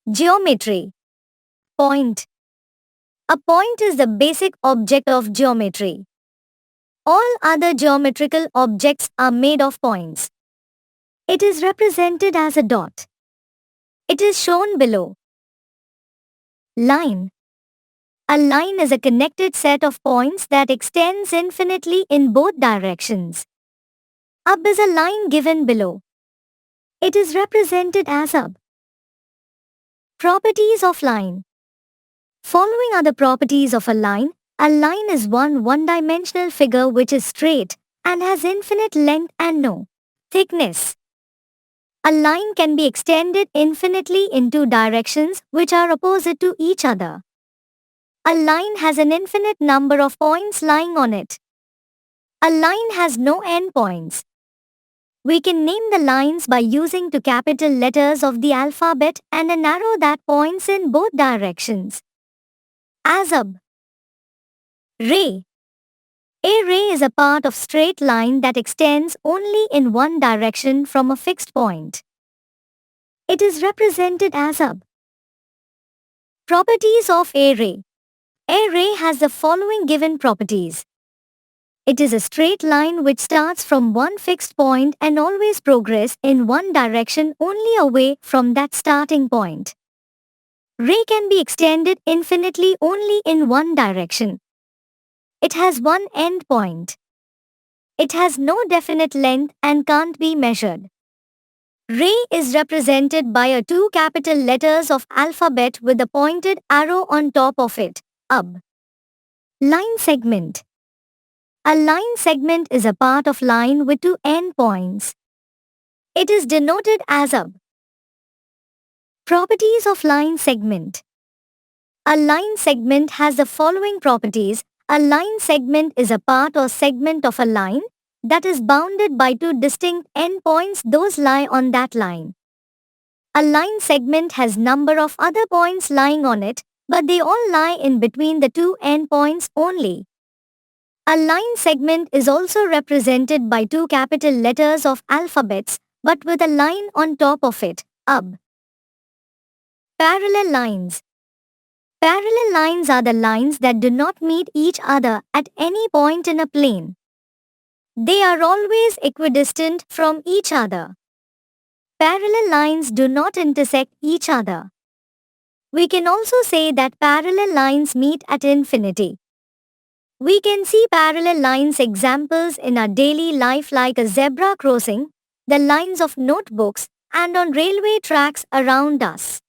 Geometry. Point. A point is the basic object of geometry. All other geometrical objects are made of points. It is represented as a dot. It is shown below. Line. A line is a connected set of points that extends infinitely in both directions. Up is a line given below. It is represented as up. Properties of line. Following are the properties of a line. A line is one-dimensional figure which is straight and has infinite length and no thickness. A line can be extended infinitely in two directions which are opposite to each other. A line has an infinite number of points lying on it. A line has no endpoints. We can name the lines by using two capital letters of the alphabet and an arrow that points in both directions. Azab. Ray. A ray is a part of straight line that extends only in one direction from a fixed point. It is represented as up. Properties of a ray. A ray has the following given properties. It is a straight line which starts from one fixed point and always progress in one direction only away from that starting point. Ray can be extended infinitely only in one direction. It has one end point. It has no definite length and can't be measured. Ray is represented by a two capital letters of alphabet with a pointed arrow on top of it, up. Line segment. A line segment is a part of line with two endpoints. It is denoted as up. Properties of line segment. A line segment has the following properties. A line segment is a part or segment of a line that is bounded by two distinct endpoints. Those lie on that line. A line segment has number of other points lying on it, but they all lie in between the two endpoints only. A line segment is also represented by two capital letters of alphabets, but with a line on top of it, up. Parallel lines. Parallel lines are the lines that do not meet each other at any point in a plane. They are always equidistant from each other. Parallel lines do not intersect each other. We can also say that parallel lines meet at infinity. We can see parallel lines examples in our daily life like a zebra crossing, the lines of notebooks, and on railway tracks around us.